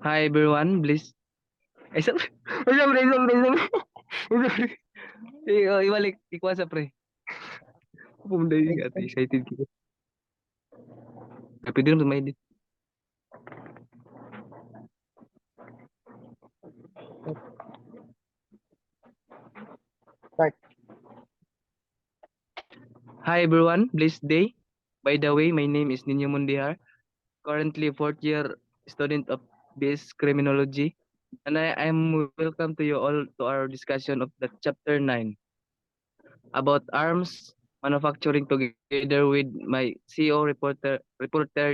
Hi everyone, please. Ay, sa... Ay, sa pre. Sorry. Ibalik. Ikuha sa pre. Pumunday Next ate, one. excited ko. Pwede naman may-edit. Start. Hi everyone, blessed day. By the way, my name is Nino Mundihar, currently fourth year student of BS Criminology, and I am welcome to you all to our discussion of the chapter 9 about arms manufacturing together with my CEO reporter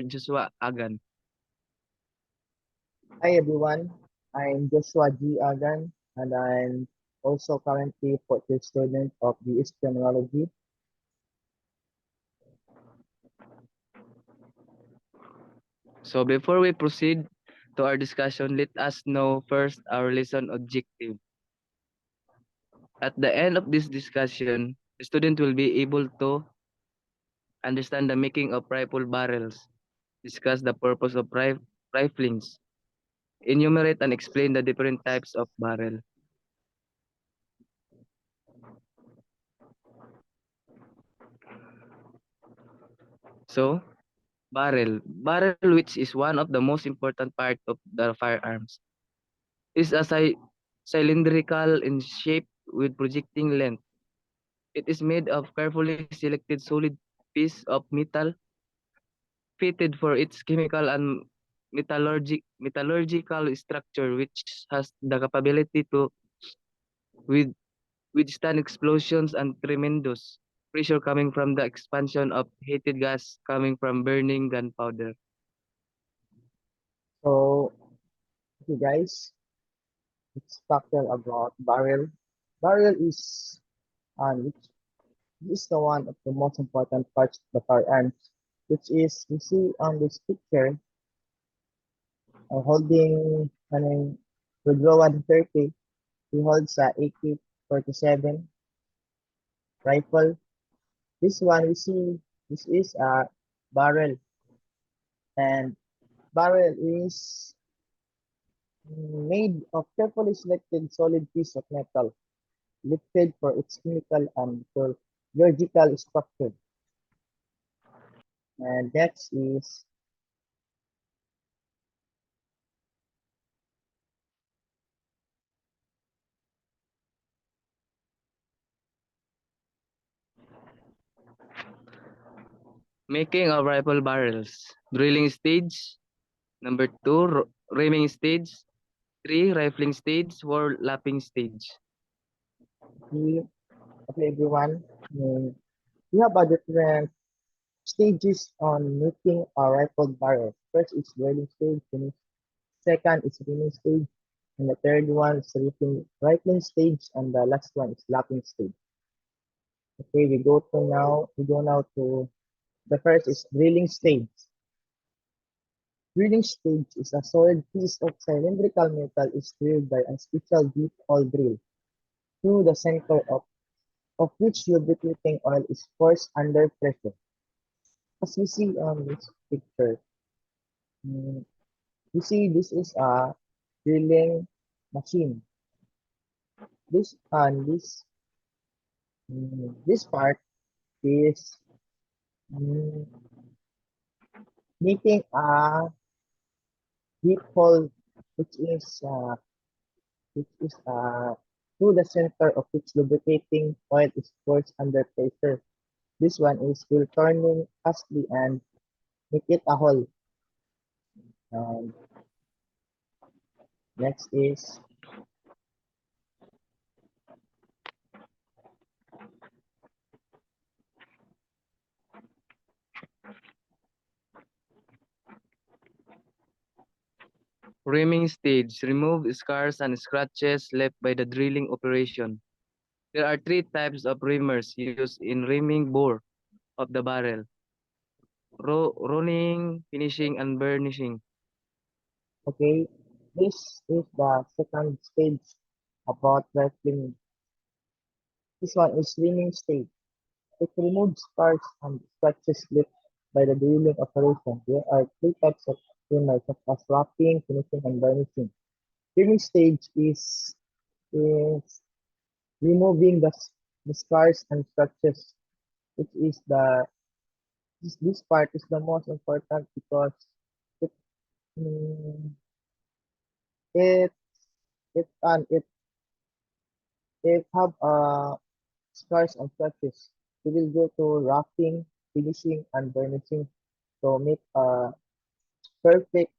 Joshua Agan. Hi everyone, I'm Joshua G. Agan and I'm also currently fourth year student of the Criminology. So before we proceed to our discussion, let us know first our lesson objective. At the end of this discussion, the student will be able to understand the making of rifle barrels, discuss the purpose of riflings, enumerate and explain the different types of barrel. So, barrel which is one of the most important part of the firearms, is a cylindrical in shape with projecting length. It is made of carefully selected solid piece of metal fitted for its chemical and metallurgical structure, which has the capability to with, withstand explosions and tremendous pressure coming from the expansion of heated gas coming from burning gunpowder. So, okay guys, let's talk about barrel. Barrel which is the one of the most important parts of the firearms, which is you see on this picture holding Rodro 130. He holds a AK-47 rifle. This one we see this is a barrel, and barrel is made of carefully selected solid piece of metal, lifted for its chemical and metallurgical structure. And next is Making of rifle barrels. Drilling stage. Number 2, ramming stage. 3, rifling stage. 4, lapping stage. the okay everyone. We have a different stages on making a rifle barrel. First is drilling stage, second is rimming stage, and the third one is rifling stage, and the last one is lapping stage. Okay, we go now to the first is drilling stage. Drilling stage is a solid piece of cylindrical metal is drilled by a special deep hole drill through the center of which lubricating oil is forced under pressure. As we see on this picture, mm, you see this is a drilling machine. This part is mm, making a deep hole which is uh, through the center of which lubricating oil is forced under pressure. This one is will turning fastly and make it a hole. And next is Rimming stage. Remove scars and scratches left by the drilling operation. There are 3 types of rimmers used in rimming bore of the barrel. Running, finishing, and burnishing. okay. This is the second stage about wrestling. This one is swimming stage. It removes scars and scratches left by the drilling operation. There are three types of such as wrapping, finishing, and varnishing. Trimming stage is removing the scars and scratches, which is this part is the most important because it mm, it it have scars and scratches. We will go to wrapping, finishing, and burnishing to make a perfect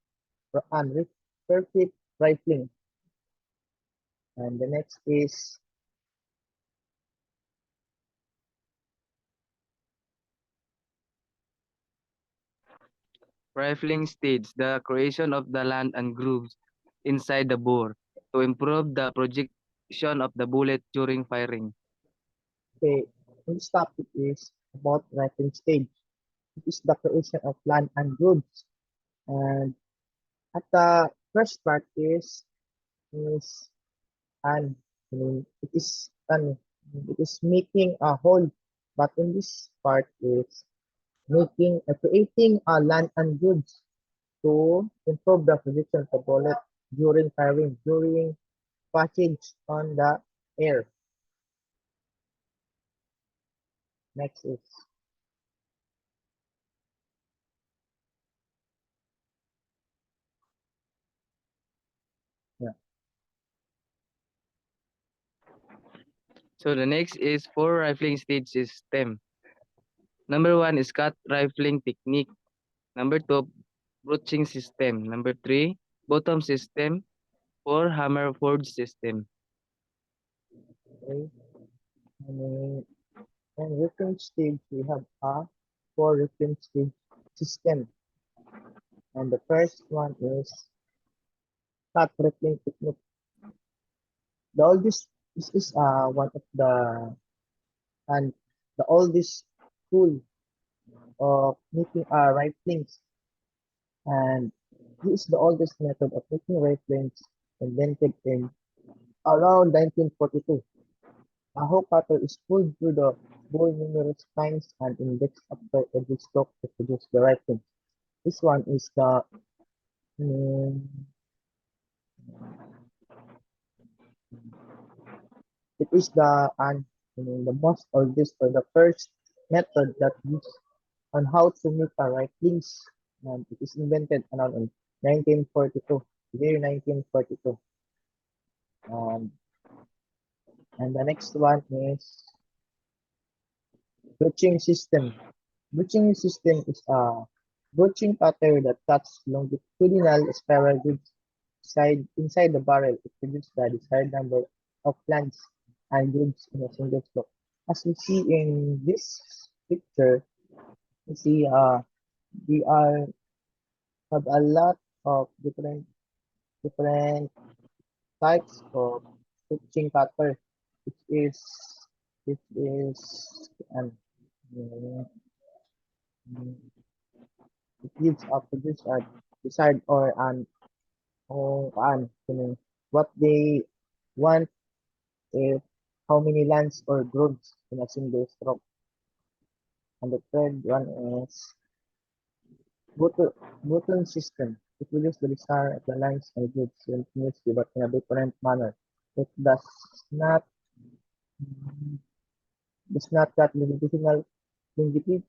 and perfect rifling. And the next is Rifling stage, the creation of the land and grooves inside the bore to improve the projection of the bullet during firing. okay. This topic is about rifling stage. It is the creation of land and goods. And at the first part is and it is making a hole. But in this part is creating a land and goods to improve the position of the bullet during firing, during passage on the air. Next is yeah, So the next is four rifling stage system. Number one is cut rifling technique. Number two, broaching system. Number three, bottom system. Four, hammer forge system. okay. And in reference stage, we have a four reference stage system. And the first one is cut rippling technique. The oldest this is one of and the oldest tool of making riflings, and this is the oldest method of making riflings invented in around 1942. A hoe cutter is pulled through the bore numerous times and indexed after every stroke to produce the rifling. This one is mm, it is the most oldest or the first method that used on how to make a riflings, and it is invented around in 1942, year 1942. Um, and the next one is broaching system. Broaching system is a broaching cutter that cuts longitudinal spiral grids inside the barrel to produce the desired number of plants and grids in a single stroke. As we see in this picture, we see we are have a lot of different types of stitching cutter, which is which is um, mm, it gives a producer desired or what they want is how many lands or grooves in a single stroke. And the third one is button button system. It will use the design of the lines and grooves continuously but in a different manner. It not does not cut longitu-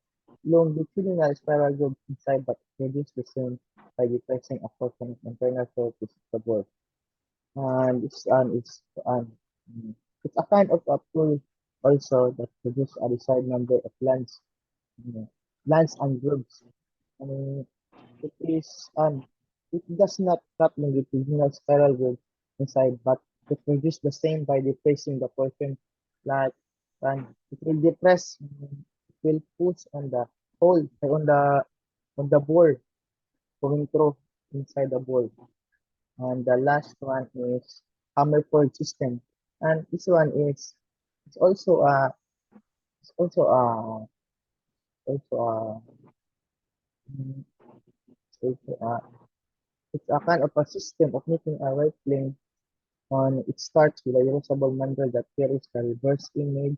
longitudinal spiral grooves inside but produce the same by depressing a portion of internal surface of the board. And mm, it's a kind of a tool also that produces a desired number of mm, lands and grooves. And it is it does not cut longitudinal spiral grooves inside, but it produces the same by depressing the portion like and it will it will push on the hole on the board going through inside the board. And the last one is hammerford system. And this one is it's also a it's also a also a mm, also a it's a kind of a system of making a right plane on it starts with a usable mandrel that carries the reverse image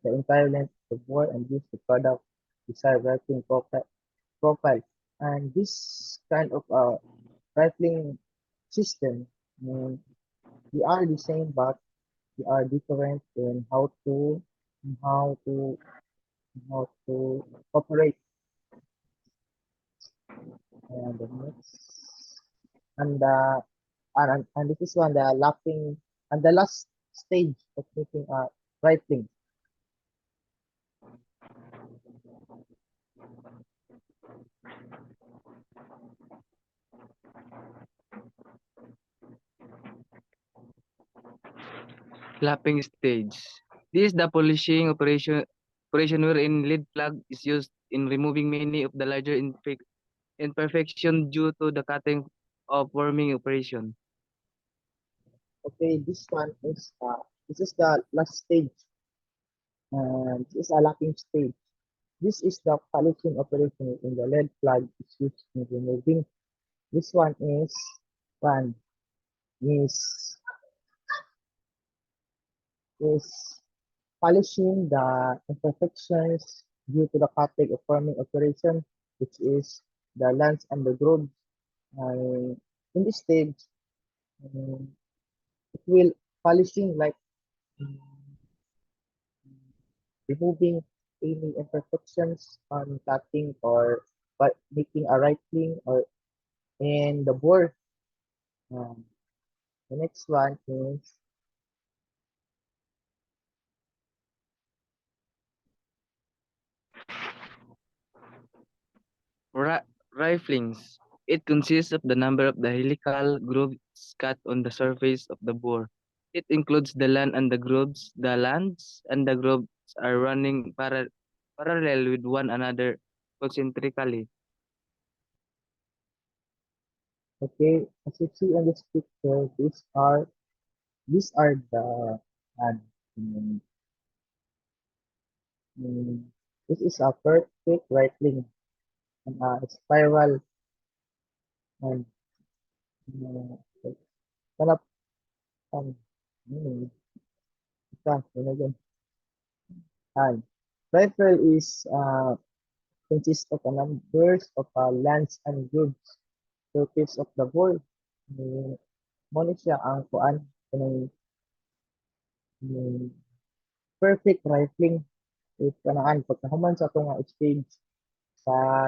the entire length of the bore and gives the product desired writing profile. And this kind of rifling system, mm, they are the same, but they are different in how to how to operate. And the next, and and this is one the lapping and the last stage of making rifling. Lapping stage. This is the polishing operation wherein lead plug is used in removing many of the larger imperfection due to the cutting of forming operation. Okay, this is the last stage, and this is a lapping stage. This is the polishing operation in the lead plug is used in removing. This one is is polishing the imperfections due to the cutting or forming operation, which is the lens and the groove. In this stage, um, it will polishing like um, removing any imperfections on cutting or but making a writing or in the board. Um, the next one is Riflings. It consists of the number of the helical grooves cut on the surface of the bore. It includes the land and the grooves. The lands and the grooves are running parallel with one another concentrically. okay. As you see on this picture, these are the and um, um, this is a perfect writing and a spiral and uh, hanap um, hmm, yun again. And rifle is consists of a numbers of lands and grooves surface of the ball. Ni mo ni siya ang kuan kanang ni perfect rifling is kanaan pagkahuman sa atong stage sa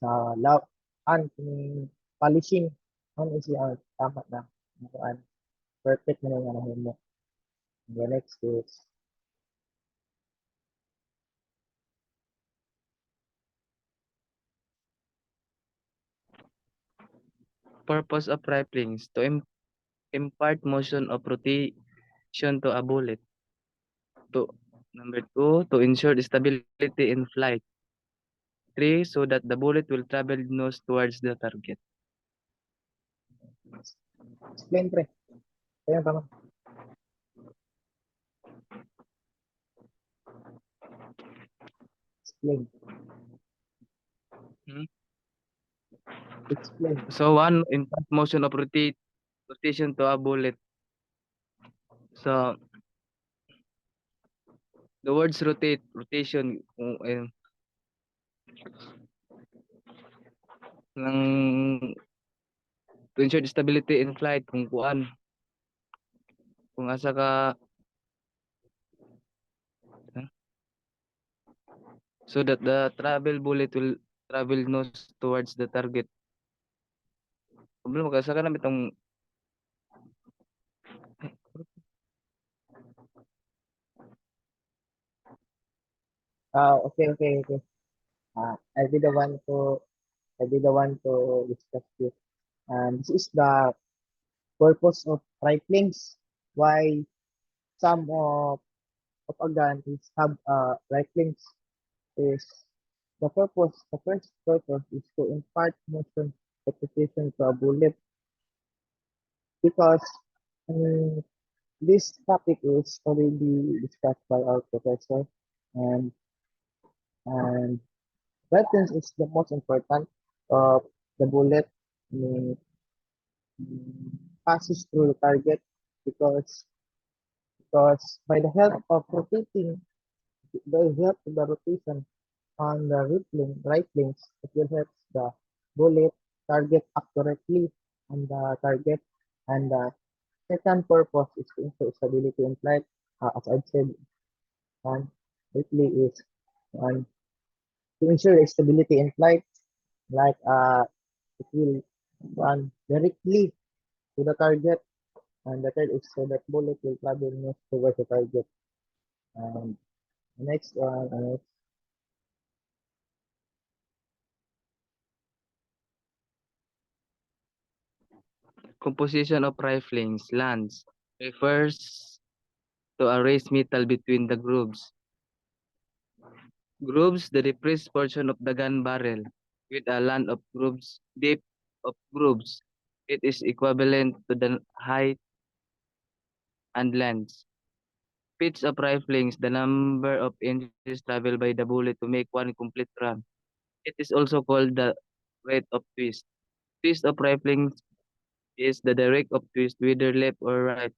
sa lap an kini polishing ano siya ang tama na ang kuan perfect na nga nahimo. The next is Purpose of riflings to impart motion of rotation to a bullet. To number two, to ensure stability in flight. Three, so that the bullet will travel nose towards the target. explain pre. Kaya tama. Explain. Hmm? Explain. So one, impart motion of rotation to a bullet. So the words rotation, kung, ng to ensure stability in flight, kung kuan, kung asa ka, so that the travel bullet will travel nose towards the target. Problema kasi ka na itong Okay. I'll be the one to discuss this. And this is the purpose of riflings. Why some of a gun is have riflings is the first purpose is to impart motion repetition to a bullet because um, this topic is already discussed by our professor and and riflings is the most important of the bullet. um, passes through the target because by the help of rotating, by the help of the rotation, On the right links, it will help the bullet target accurately on the target. And the second purpose is to ensure stability in flight. As I said, one briefly is one to ensure stability in flight, like it will run directly to the target. And the third is so that bullet will travel most towards the target. And the next one is Composition of riflings, lands, refers to a raised metal between the grooves. Grooves, the depressed portion of the gun barrel, with a land of grooves, depth of grooves. It is equivalent to the height and length. Pitch of riflings, the number of inches traveled by the bullet to make one complete run. It is also called the rate of twist. Twist of riflings is the direct of twist, whether left or right.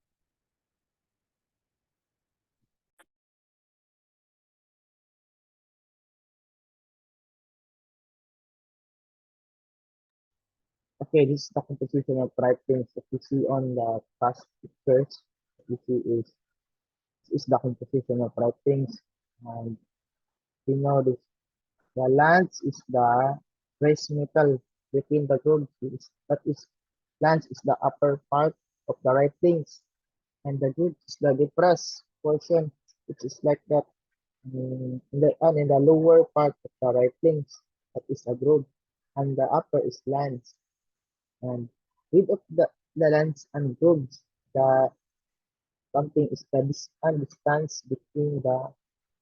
okay. This is the composition of right things that you see on the past pictures. You see is the composition of right things, and we know this. The lance is the raised metal between the grooves. That is, lance is the upper part of the right things, and the groove is the depressed portion, which is like that. In the lower part of the right things, that is a groove, and the upper is lance. And with of the lance and grooves, the something is the distance between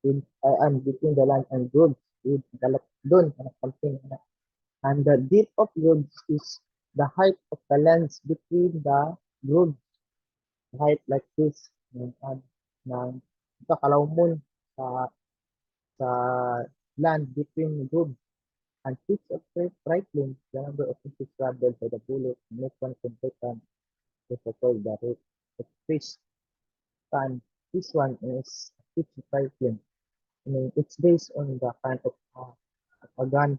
and between the land and grooves with the doon something and the depth of grooves is the height of the lens between the grooves, height like this ng ito kalawmon sa sa land between grooves and pitch of rifling the number of inches traveled by the bullet make one competent is called the rate of fish time. This one is 55 film. I mean, it's based on the kind of a gun.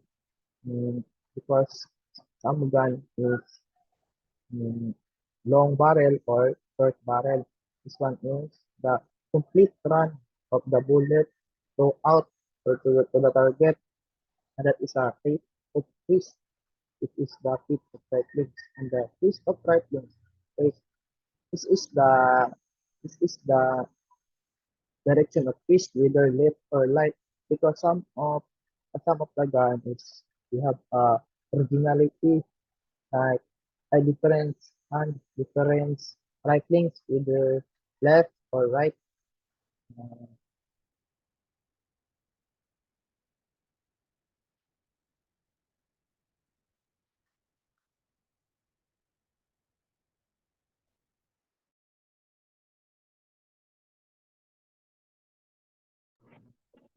I mean, because some gun is mm, long barrel or short barrel. This one is the complete run of the bullet to out or to the target, and that is a rate of twist. It is the tip of rifling, and the twist of rifling is this is the this is the direction of twist, whether left or right, because some of the gun is we have originality like a difference and difference riflings either left or right. Uh,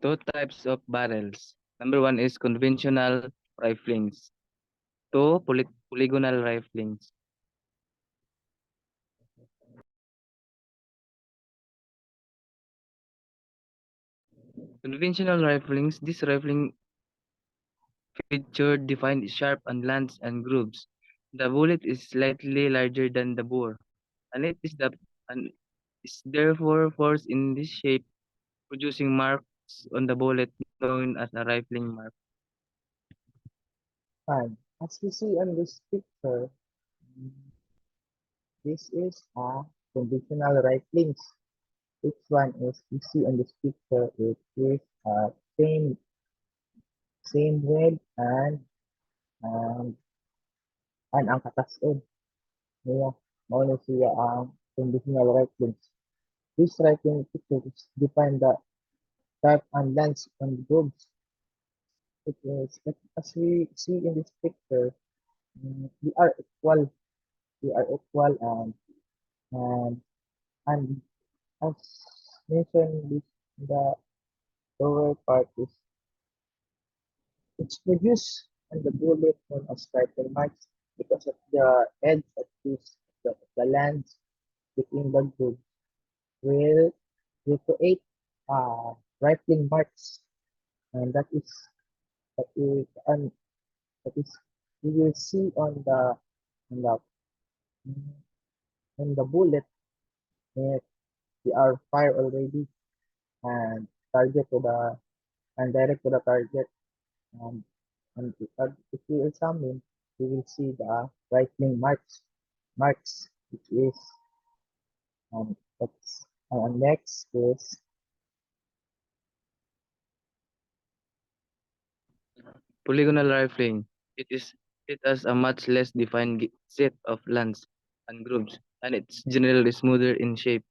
Two types of barrels. Number one is conventional riflings. Two, polygonal riflings. Conventional riflings, this rifling feature defined sharp and lands and grooves. The bullet is slightly larger than the bore, and it is and is therefore forced in this shape, producing marks on the bullet known as a rifling mark. and as we see on this picture, this is a conditional riflings. Which one is we see on this picture? It is same same width and and ang katas-on. Yeah, mao na siya ang conditional riflings. This rifling picture is define the type and length and grooves. It is as we see in this picture, we are equal. We are equal and and as mentioned, this the lower part is it's produced on the bullet known as striker marks because of the edge of this the lens between the grooves will create rifling marks. and and that is you will see on the on the bullet if they are fire already and target to the and direct to the target and if you examine you will see the rifling marks which is that's next is Polygonal rifling. It is it has a much less defined set of lands and grooves, and it's generally smoother in shape.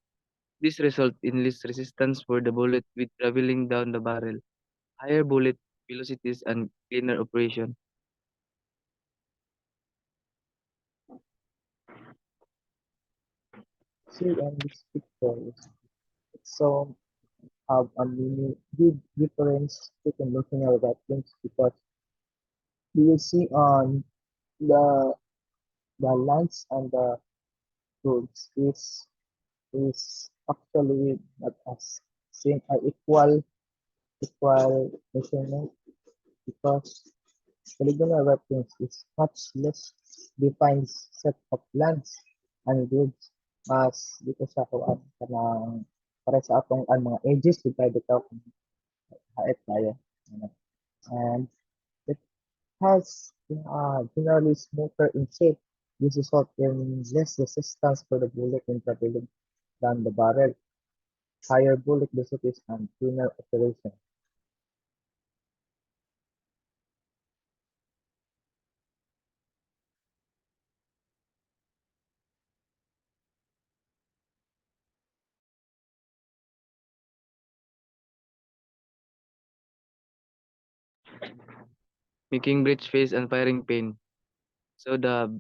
This results in less resistance for the bullet with traveling down the barrel, higher bullet velocities, and cleaner operation. see on this picture it's so have a mini big difference between looking at weapons because you will see on the the lance and the tools is actually not as same equal measurement because polygonal weapons is much less defined set of lines and grids as dito sa kuan kanang para sa atong ang mga edges di tayo bitaw kung haet tayo. Ano. And it has generally smoother in shape. This results in less resistance for the bullet in traveling down the barrel, higher bullet velocities, and cleaner operation. Making breech phase and firing pin. So the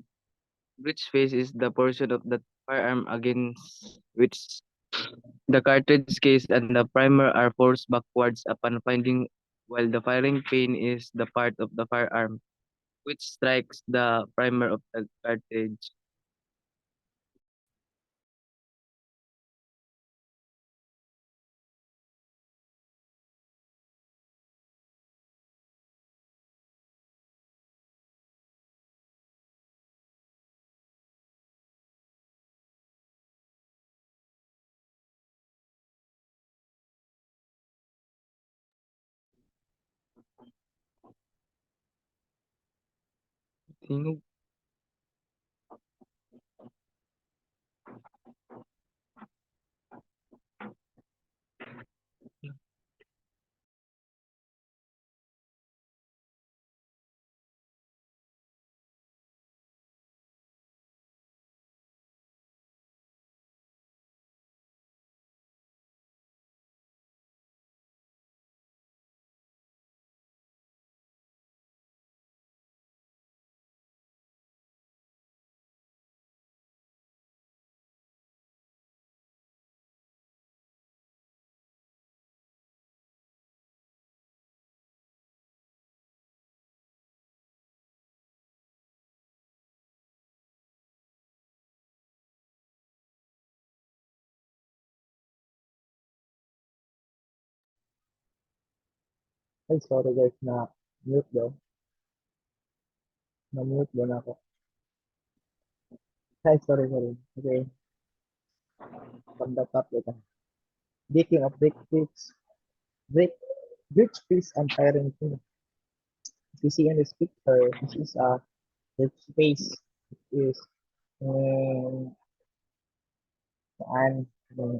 breech phase is the portion of the firearm against which the cartridge case and the primer are forced backwards upon finding, while the firing pin is the part of the firearm which strikes the primer of the cartridge. Tingog. Ay, sorry guys, na mute daw. Na mute daw na ako. Ay, sorry. Okay, from the top ito. Speaking of break, breach phase and firing pin. If you see in this picture, this is a breach phase. It is and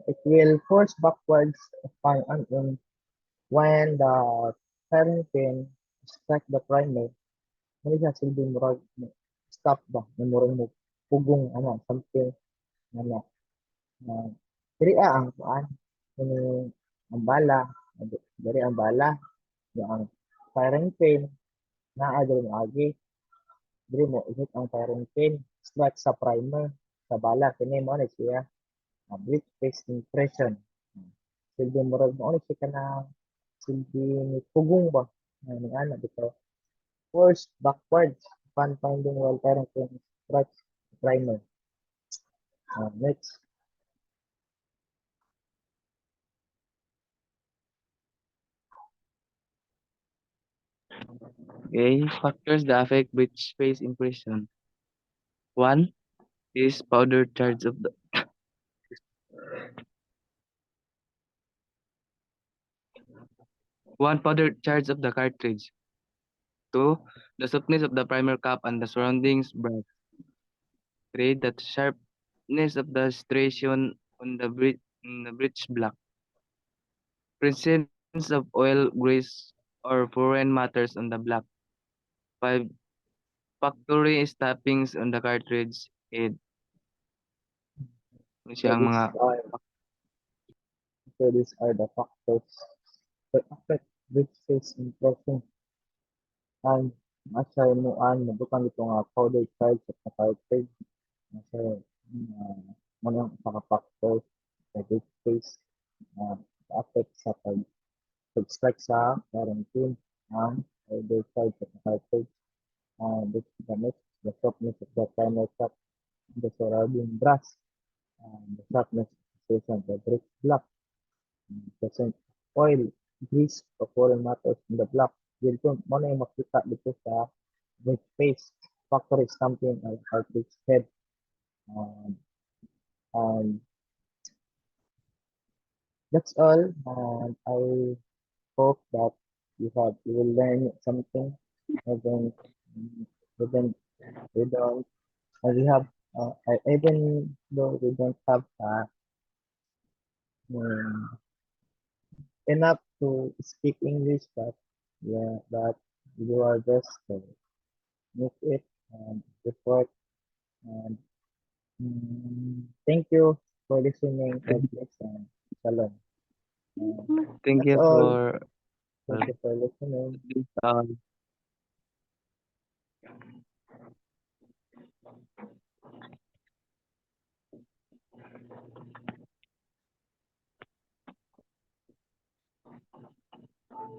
it will force backwards upon when the firing pin strike the primer. Ano siya silbing murag stop ba? Na murag mo pugong ano, something ano. Na diri ang kuan ang bala, diri ang bala, ang firing pin naa diri mo agi, diri mo ihit ang firing pin strike sa primer sa bala kini mo na siya break face impression. Silbi murag mo ulit siya na silbi ni pugong ba na ni ana bitaw force backwards upon finding while firing pin strike primer. Next, Okay, factors that affect breech face impression. One is powder charge of the one powder charge of the cartridge. Two, the softness of the primer cap and the surroundings brass. Three, the sharpness of the striation on the breech block. Presence of oil, grease, or foreign matters on the block. Five, factory stoppings on the cartridge head. Ano siya So ang mga these are so these are the factors that affect which face impression and masamuan nabutang ito nga powder charge at cartridge. So, muna ang factors sa which face affect sa pag-strike sa quarantine ang powder charge at cartridge. This the softness of the primer cap, the surrounding brass, the sharpness of the brick block, present oil, grease, o foreign matters in the block. Dito mo na yung makita dito sa brake face, factory stamping, or cartridge head. Um, and that's all. And I hope that you will learn something. Even even we don't we have even though we don't have um, enough to speak English, but yeah, but you are just make it and report and thank you for listening, Edlis, and Shalom. And Thank that's you all. for Thank you for listening. this